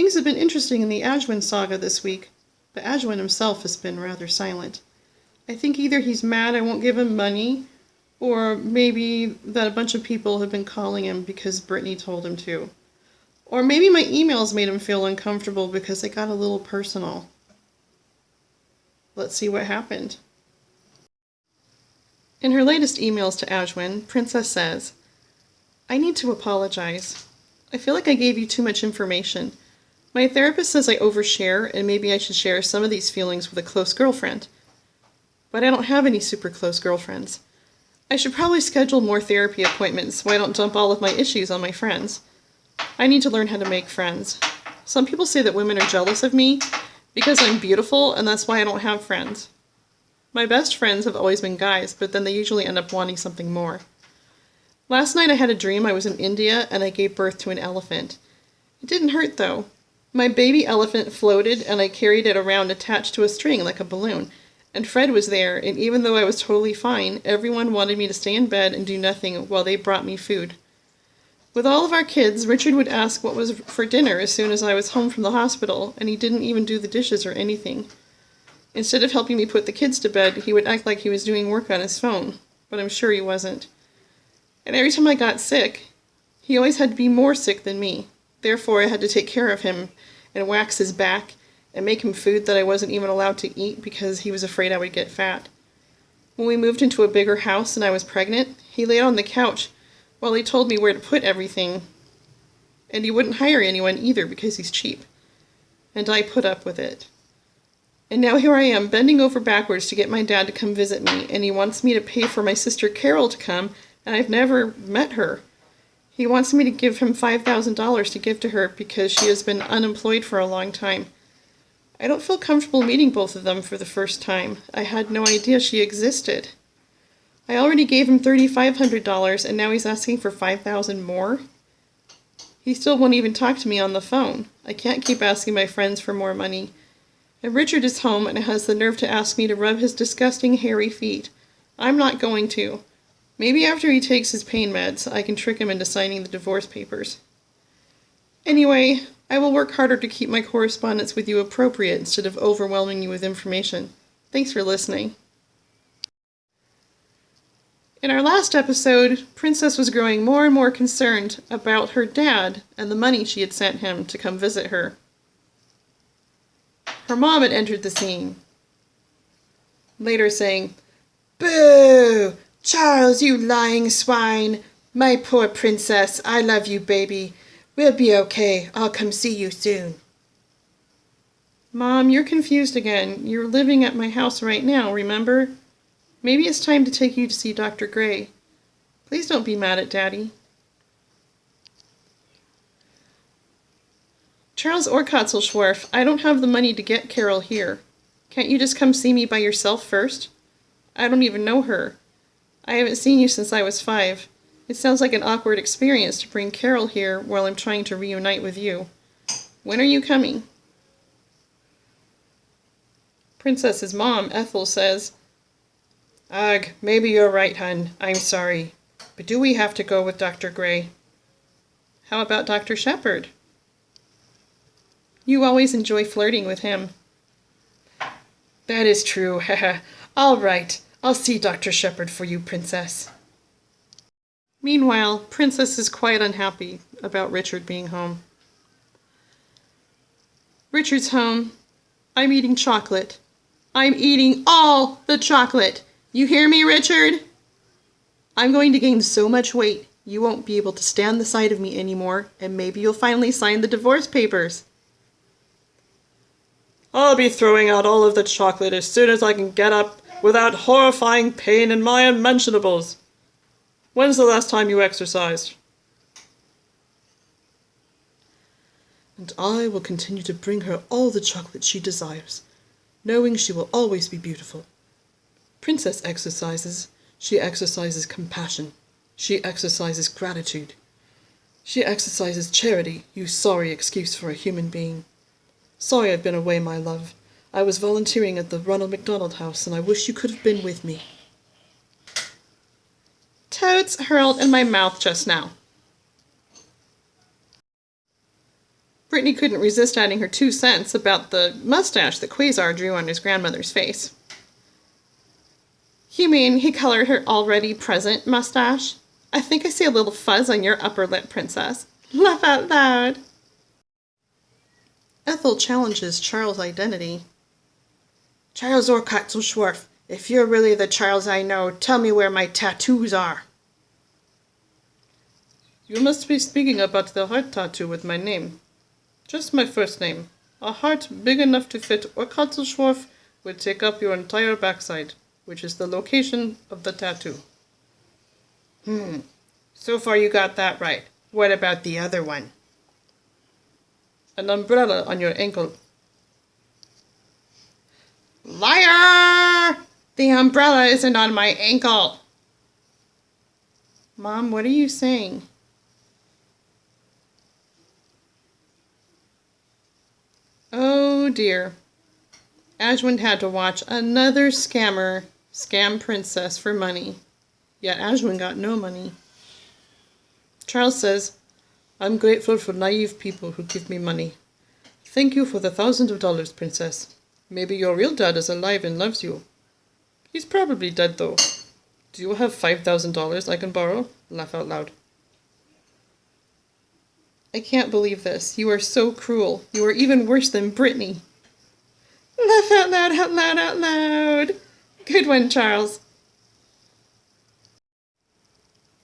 Things have been interesting in the Ashwin saga this week, but Ashwin himself has been rather silent. I think either he's mad I won't give him money, or maybe that a bunch of people have been calling him because Brytnie told him to. Or maybe my emails made him feel uncomfortable because they got a little personal. Let's see what happened. In her latest emails to Ashwin, Princess says, I need to apologize. I feel like I gave you too much information. My therapist says I overshare and maybe I should share some of these feelings with a close girlfriend. But I don't have any super close girlfriends. I should probably schedule more therapy appointments so I don't dump all of my issues on my friends. I need to learn how to make friends. Some people say that women are jealous of me because I'm beautiful and that's why I don't have friends. My best friends have always been guys, but then they usually end up wanting something more. Last night I had a dream I was in India and I gave birth to an elephant. It didn't hurt though. My baby elephant floated and I carried it around attached to a string like a balloon. And Fred was there, and even though I was totally fine, everyone wanted me to stay in bed and do nothing while they brought me food. With all of our kids, Richard would ask what was for dinner as soon as I was home from the hospital, and he didn't even do the dishes or anything. Instead of helping me put the kids to bed, he would act like he was doing work on his phone, but I'm sure he wasn't. And every time I got sick, he always had to be more sick than me. Therefore, I had to take care of him and wax his back and make him food that I wasn't even allowed to eat because he was afraid I would get fat. When we moved into a bigger house and I was pregnant, he laid on the couch while he told me where to put everything, and he wouldn't hire anyone either because he's cheap. And I put up with it. And now here I am, bending over backwards to get my dad to come visit me, and he wants me to pay for my sister Carol to come, and I've never met her. He wants me to give him $5,000 to give to her because she has been unemployed for a long time. I don't feel comfortable meeting both of them for the first time. I had no idea she existed. I already gave him $3,500 and now he's asking for $5,000 more? He still won't even talk to me on the phone. I can't keep asking my friends for more money. And Richard is home and has the nerve to ask me to rub his disgusting hairy feet. I'm not going to. Maybe after he takes his pain meds, I can trick him into signing the divorce papers. Anyway, I will work harder to keep my correspondence with you appropriate instead of overwhelming you with information. Thanks for listening. In our last episode, Princess was growing more and more concerned about her dad and the money she had sent him to come visit her. Her mom had entered the scene, later saying, "Boo! Charles, you lying swine! My poor princess, I love you, baby. We'll be okay. I'll come see you soon." Mom, you're confused again. You're living at my house right now, remember? Maybe it's time to take you to see Dr. Gray. Please don't be mad at Daddy. Charles Orkatzelschwarf, I don't have the money to get Carol here. Can't you just come see me by yourself first? I don't even know her. I haven't seen you since I was 5. It sounds like an awkward experience to bring Carol here while I'm trying to reunite with you. When are you coming? Princess's mom, Ethel, says, "Ugh, maybe you're right, hun. I'm sorry. But do we have to go with Dr. Gray?" How about Dr. Shepard? You always enjoy flirting with him. That is true, haha. All right, I'll see Dr. Shepard for you, Princess. Meanwhile, Princess is quite unhappy about Richard being home. Richard's home. I'm eating chocolate. I'm eating all the chocolate. You hear me, Richard? I'm going to gain so much weight, you won't be able to stand the sight of me anymore, and maybe you'll finally sign the divorce papers. I'll be throwing out all of the chocolate as soon as I can get up without horrifying pain in my unmentionables. When's the last time you exercised? And I will continue to bring her all the chocolate she desires, knowing she will always be beautiful. Princess exercises. She exercises compassion. She exercises gratitude. She exercises charity, you sorry excuse for a human being. Sorry I've been away, my love. I was volunteering at the Ronald McDonald House, and I wish you could have been with me. Toads hurled in my mouth just now. Brytnie couldn't resist adding her 2 cents about the mustache that Quasar drew on his grandmother's face. You mean he colored her already present mustache? I think I see a little fuzz on your upper lip, princess. Laugh out loud. Ethel challenges Charles' identity. Charles Orkatzelschwarf, if you're really the Charles I know, tell me where my tattoos are. You must be speaking about the heart tattoo with my name. Just my first name. A heart big enough to fit Orkatzelschwarf would take up your entire backside, which is the location of the tattoo. So far you got that right. What about the other one? An umbrella on your ankle. Liar! The umbrella isn't on my ankle. Mom, what are you saying? Oh dear. Ashwin had to watch another scammer scam Princess for money. Yet Ashwin got no money. Charles says, I'm grateful for naive people who give me money. Thank you for the thousands of dollars, Princess. Maybe your real dad is alive and loves you. He's probably dead, though. Do you have $5,000 I can borrow? Laugh out loud. I can't believe this. You are so cruel. You are even worse than Brytnie. Laugh out loud, out loud, out loud. Good one, Charles.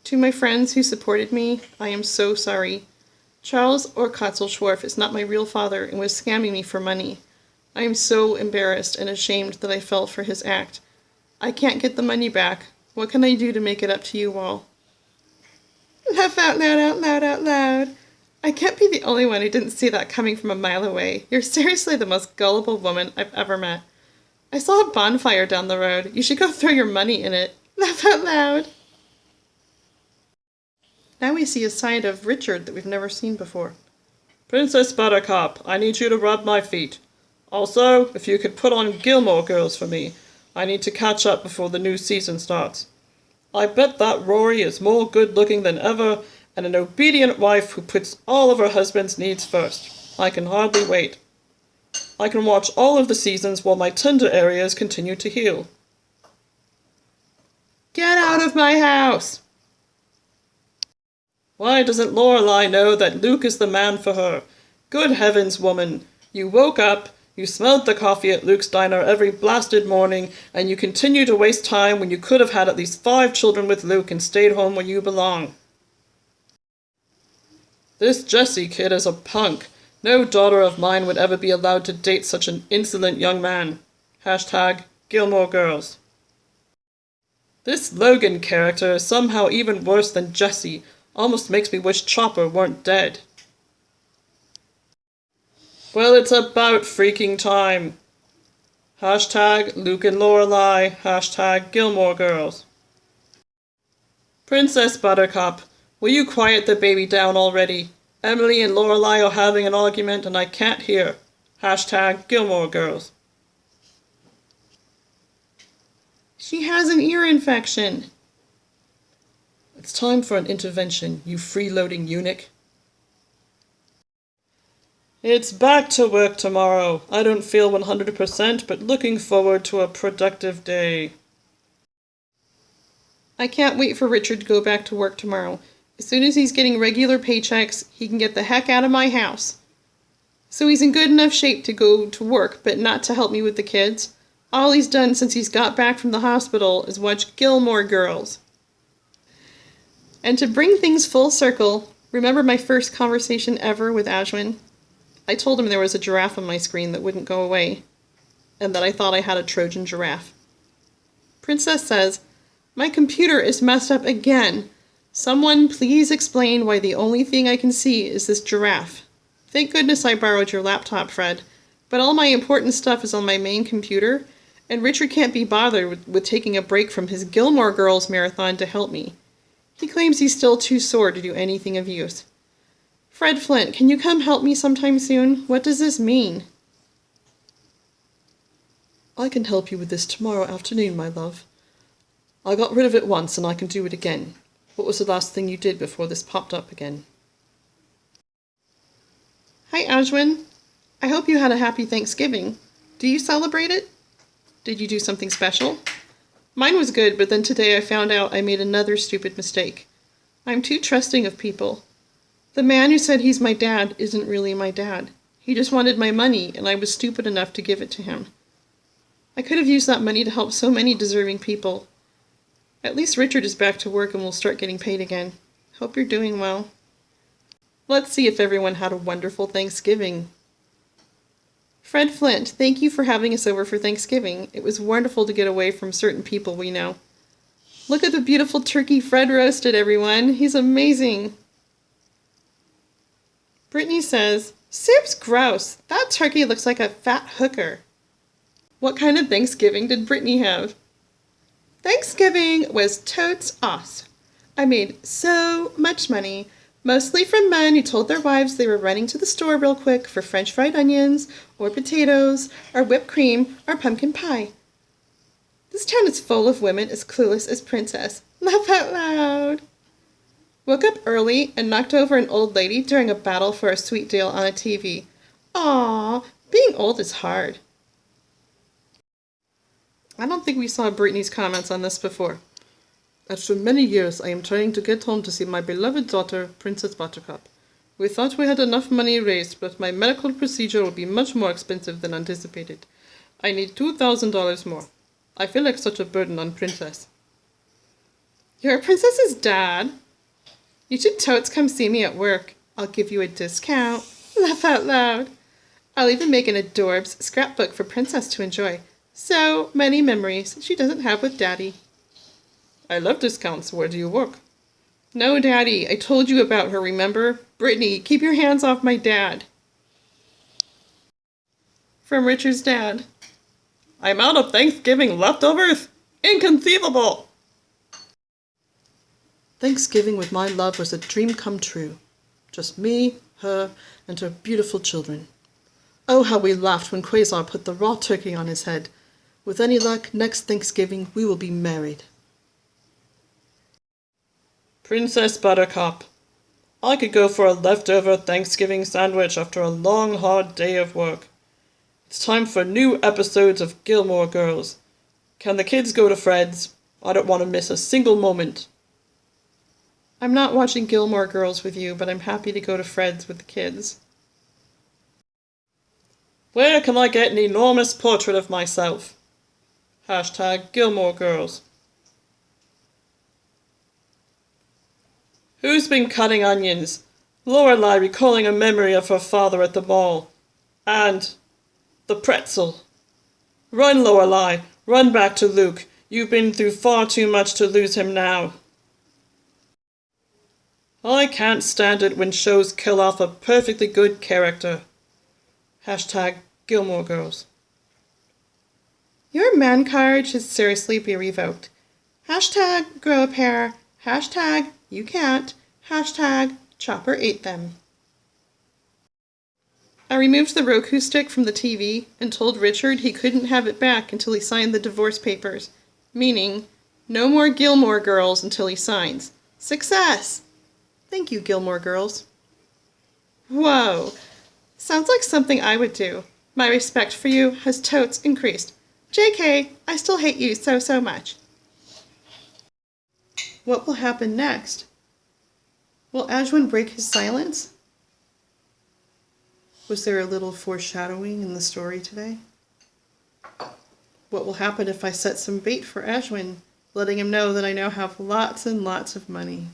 To my friends who supported me, I am so sorry. Charles Orkatzelschwarf is not my real father and was scamming me for money. I am so embarrassed and ashamed that I fell for his act. I can't get the money back. What can I do to make it up to you all? Laugh out loud, out loud, out loud. I can't be the only one who didn't see that coming from a mile away. You're seriously the most gullible woman I've ever met. I saw a bonfire down the road. You should go throw your money in it. Laugh out loud. Now we see a side of Richard that we've never seen before. Princess Buttercup, I need you to rub my feet. Also, if you could put on Gilmore Girls for me. I need to catch up before the new season starts. I bet that Rory is more good-looking than ever, and an obedient wife who puts all of her husband's needs first. I can hardly wait. I can watch all of the seasons while my tender areas continue to heal. Get out of my house! Why doesn't Lorelai know that Luke is the man for her? Good heavens, woman! You woke up, you smelled the coffee at Luke's diner every blasted morning, and you continue to waste time when you could have had at least 5 children with Luke and stayed home where you belong. This Jesse kid is a punk. No daughter of mine would ever be allowed to date such an insolent young man. Hashtag Gilmore Girls. This Logan character is somehow even worse than Jesse. Almost makes me wish Chopper weren't dead. Well, it's about freaking time. Hashtag Luke and Lorelai. Hashtag Gilmore Girls. Princess Buttercup, will you quiet the baby down already? Emily and Lorelai are having an argument and I can't hear. Hashtag Gilmore Girls. She has an ear infection. It's time for an intervention, you freeloading eunuch. It's back to work tomorrow. I don't feel 100%, but looking forward to a productive day. I can't wait for Richard to go back to work tomorrow. As soon as he's getting regular paychecks, he can get the heck out of my house. So he's in good enough shape to go to work, but not to help me with the kids. All he's done since he's got back from the hospital is watch Gilmore Girls. And to bring things full circle, remember my first conversation ever with Ashwin? I told him there was a giraffe on my screen that wouldn't go away, and that I thought I had a Trojan giraffe. Princess says, my computer is messed up again. Someone please explain why the only thing I can see is this giraffe. Thank goodness I borrowed your laptop, Fred, but all my important stuff is on my main computer, and Richard can't be bothered with taking a break from his Gilmore Girls marathon to help me. He claims he's still too sore to do anything of use. Fred Flint, can you come help me sometime soon? What does this mean? I can help you with this tomorrow afternoon, my love. I got rid of it once and I can do it again. What was the last thing you did before this popped up again? Hi, Hi, Ashwin. I hope you had a happy Thanksgiving. Do you celebrate it? Did you do something special? Mine was good, but then today I found out I made another stupid mistake. I'm too trusting of people. The man who said he's my dad isn't really my dad. He just wanted my money, and I was stupid enough to give it to him. I could have used that money to help so many deserving people. At least Richard is back to work and will start getting paid again. Hope you're doing well. Let's see if everyone had a wonderful Thanksgiving. Fred Flint, thank you for having us over for Thanksgiving. It was wonderful to get away from certain people we know. Look at the beautiful turkey Fred roasted, everyone. He's amazing. Brytnie says, soup's gross. That turkey looks like a fat hooker. What kind of Thanksgiving did Brytnie have? Thanksgiving was totes awesome. I made so much money, mostly from men who told their wives they were running to the store real quick for French fried onions, or potatoes, or whipped cream, or pumpkin pie. This town is full of women as clueless as Princess. Laugh out loud. Woke up early and knocked over an old lady during a battle for a sweet deal on a TV. Aww, being old is hard. I don't think we saw Brytnie's comments on this before. After many years, I am trying to get home to see my beloved daughter, Princess Buttercup. We thought we had enough money raised, but my medical procedure will be much more expensive than anticipated. I need $2,000 more. I feel like such a burden on Princess. You're Princess's dad? You should totes come see me at work. I'll give you a discount. Laugh out loud. I'll even make an adorbs scrapbook for Princess to enjoy. So many memories she doesn't have with Daddy. I love discounts. Where do you work? No, Daddy. I told you about her, remember? Brytnie, keep your hands off my dad. From Richard's dad. I'm out of Thanksgiving leftovers? Inconceivable! Thanksgiving with my love was a dream come true. Just me, her, and her beautiful children. Oh, how we laughed when Quasar put the raw turkey on his head. With any luck, next Thanksgiving we will be married. Princess Buttercup, I could go for a leftover Thanksgiving sandwich after a long, hard day of work. It's time for new episodes of Gilmore Girls. Can the kids go to Fred's? I don't want to miss a single moment. I'm not watching Gilmore Girls with you, but I'm happy to go to Fred's with the kids. Where can I get an enormous portrait of myself? Hashtag Gilmore Girls. Who's been cutting onions? Lorelai recalling a memory of her father at the mall. And the pretzel. Run, Lorelai. Run back to Luke. You've been through far too much to lose him now. I can't stand it when shows kill off a perfectly good character. Hashtag Gilmore Girls. Your man card should seriously be revoked. Hashtag grow a pair. Hashtag you can't. Hashtag Chopper ate them. I removed the Roku stick from the TV and told Richard he couldn't have it back until he signed the divorce papers. Meaning, no more Gilmore Girls until he signs. Success! Thank you, Gilmore Girls. Whoa! Sounds like something I would do. My respect for you has totes increased. JK, I still hate you so much. What will happen next? Will Ashwin break his silence? Was there a little foreshadowing in the story today? What will happen if I set some bait for Ashwin, letting him know that I now have lots and lots of money?